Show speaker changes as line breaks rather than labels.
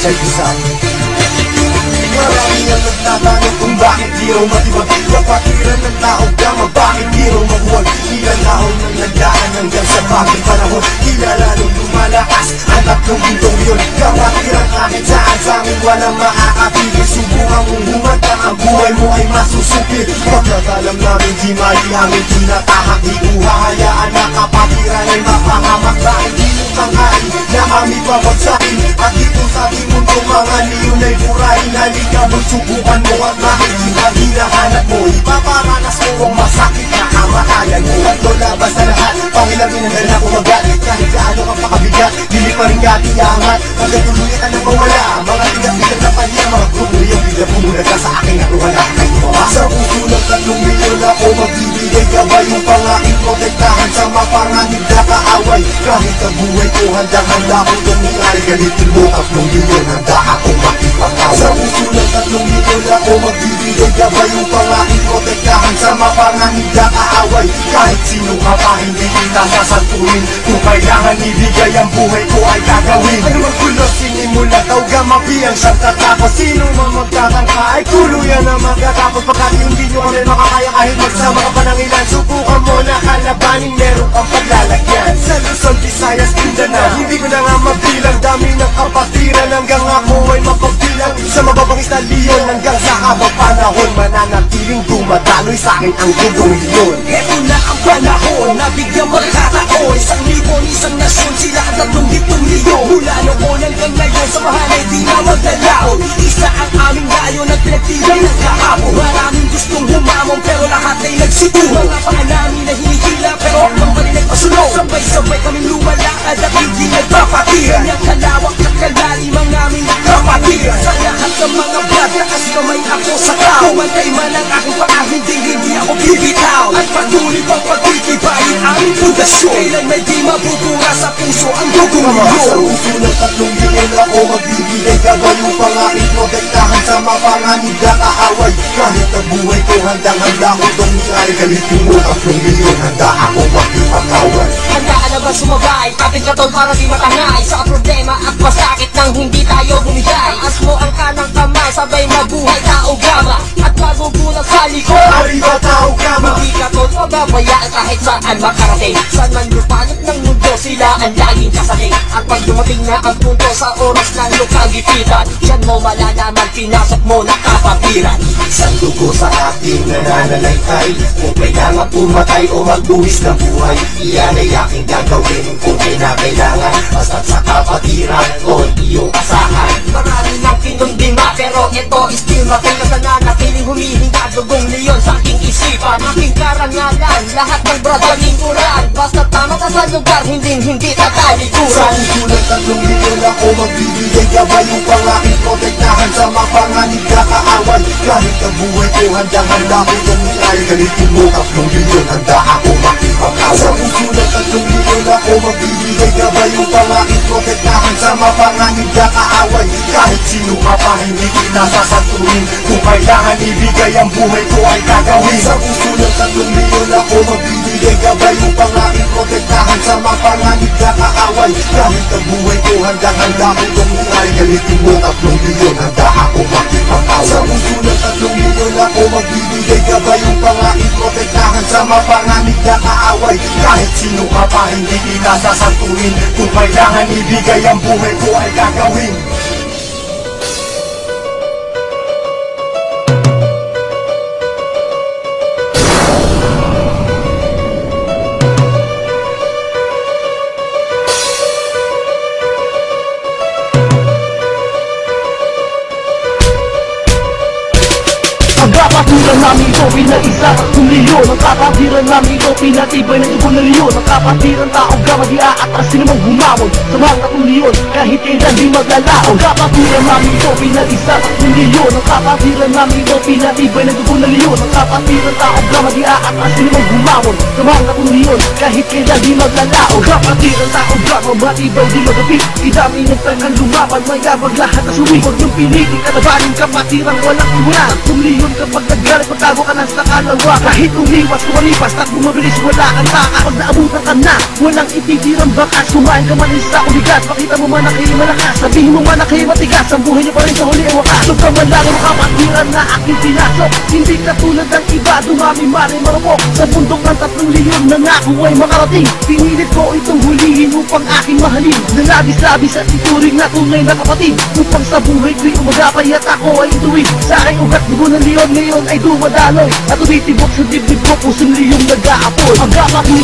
Check this out. Marami ang nagtatanong kung bakit di raw matibag. Kapatiran ng tao gama, bakit di raw mabuwag. Ilalahon ng nagdaan hanggang sa bagong panahon. Kilala nung lumalakas, anak ng bundong yun. Kapatiran kahit saan sa amin walang makakapigil. Subukan mong humanda, ang buhay mo ay masusupil. Pagkakalam namin di mali aming tinatahak. Di ko hahayaan na kapatiran ay mapahamak. Dahil di mo tanghain na kami babagsakin. At dito sa ating mundo mga leon ay burahin. Halika mo'y subukan mo at makikita hinahanap mo. Ipaparanas mo ang masakit na kamatayan mo. At labas na lahat, pangilangin ang dala ko magalit. Kahit gaano ka pakabigat, hindi pa rin katiyangat. Hanggang tuluyan ka na mawala. Mga tigat-tigat na paniya, mga grupo yung bigla pumunag ka sa akin at wala ka kayo. Sa puso ng 3 milyon ako magbibigay gabay. Yung pangaking protektahan sa mapanganib na kaaway. Kahit ang buhay ko handang-handa ko tumingal. Galitin mo 3 milyon, handa ako makipagkaway. Sa puso ng 3 milyon ako magbibigay gabay. Yung pangaking protektahan sa mapanganib na kaaway. Kahit sino ka pa hindi kita sasantuin. Kung kailangan ibigay ang buhay ko ay gagawin. Ano ang gulo sinimula tawga mabiyang siyang tatapos. Sino man magtatangka ay tuluyan na magkatapos. Pagkat hindi nyo kami makakaya kahit magsama ka pa ng ilan. Subukan mo na kalabanin, meron kang paglalagyan. Sa Luzon, Visayas, Mindanao, hindi ko na nga mabilang. Dami ng kapatiran hanggang ako ay mapagbilang. Sa mababangis na leon hanggang sa habang panahon. Mananatiling dumadaloy sa akin ang 2 milyon.
Eto na ang panahon na bigyan magkataon. 1,000 nasyon, sila at 3 milyon. Mula noon hanggang ngayon, samahan ay di na magdalaon. Isa ang aming layon at pinagtibay ng kahapon. Maraming gustong humamon pero lahat ay nagsituro. Mga paa namin na hinihila pero ang bali nagpasunod. Sabay-sabay kaming lumalakad at hindi nagpapatiran. Kanyang kalawak at kalalim ang aming kapatiran. Sa lahat ng mga brad, taas kamay ako sa tao. Kumantay man ang aking paa, hindi ako bibitaw. At patuloy pang pagtitibayin aming pundasyon. Kailan may di mabubura sa puso ang 2 milyon.
Sa puso ng 3 milyon ako magbibigay gabay. Yung pangaking protektahan sa mapanganib na kaaway. Kahit ang buhay ko handang-handa ko tumingal. Galitin mo 3 milyon, handa ako makipagkaway.
Handaan na ba sumabay? Kapit ka tol para di matangay sa problema at masakit nang hindi tayo bumigay. Taas mo ang kanang kamay, sabay mabuhay tao gama. At magugulat sa likod,
Arriba tao gama.
hindi ka tol mababayaan kahit saan makarating. Saan man lupalit ng mundo, sila ang laging kasaling. At pag dumating na ang punto sa oras ng lukagipitan, diyan mo malalaman pinasok mo na kapatiran.
Isang dugo sa ating nananalaytay. Kung kailangan pumatay o magbuwis ng buhay, iyan ay aking gagawin kung kailangan. Basta't sa kapatiran ko iyong asahan.
Marami nang kinundima pero ito still matigas na nanatiling humihinga dugong leon sa aking isipan. Aking karangalan, lahat ng brother lingkuran. Basta tama ka sa lugar, hindi
Sa
tatalikuran.
puso ng 3 milyon ako magbibigay gabay. Yung pangaking protektahan sa mapanganib na kaaway. Kahit ang buhay ko handang-handa ko tumingal. Galitin mo 3 milyon, handa ako makipagkaway. Sa puso ng 3 milyon ako magbibigay gabay. Yung pangaking protektahan sa mapanganib na kaaway. Kahit sino ka pa hindi kita sasantuin. Kung kailangan ibigay ang buhay ko ay gagawin. Sa puso ng 3 milyon ako magbibigay gabay. Yung pangaking protektahan sa mapanganib na kaaway. Kahit ang buhay ko handang-handa ko tumingal. Galitin mo 3 milyon, handa ako makipagkaway. Sa puso ng 3 milyon ako magbibigay gabay. Yung pangaking protektahan sa mapanganib na kaaway. Kahit sino ka pa hindi kita sasantuin. Kung kailangan ibigay ang buhay ko ay gagawin.
Pagkapatulan namin ito, pinaisa tatlong milyon. Ang kapatiran namin ito, pinatibay ng ibon na leon. Ang kapatiran taong gama di aatras, sinamang humamon sa mga tatlong milyon, kahit kailan di maglalaon. Ang kapatiran namin ito, pinaisa tatlong milyon. Ang kapatiran namin ito, pinatibay ng ibon na leon. Ang kapatiran taong gama di aatras, sinamang humamon sa mga tatlong milyon, kahit kailan di maglalaon. Kapatiran taong gama, matibay di magapit, idami ng tangang lumaban, mayabag lahat na suwi. Huwag yung pinili, kalabanin kapatirang walang iwala. Tatlong milyon kapag naggalit, pagtago ka na sa kalawa. Kahit umiwas, kumalipas, takbo mabilis, wala kang taka. Pag naabutan ka na, walang ititirang bakas. Kumain ka man sa uligat, pakita mo man na kayo malakas, sabihin mo man na kayo matigas, ang buhay niyo pa rin sa huli ay wakas. Huwag ka man lang ang kapatiran na aking pinasok, hindi katulad ng iba, dumami mali marupok. Sa bundok ng 3 milyon na nako ay makarating, pinilit ko itong hulihin upang aking mahalin. Nalabis-labis at ituring na tunay na kapatid, upang sa buhay ko'y umagapay at ako ay ituwid. Sa aking ugat dugo ng leon, ngayon ay dumadaloy, at tumitibok sa dibdib ko, pusong liyong nag-aapoy. Ang kapatid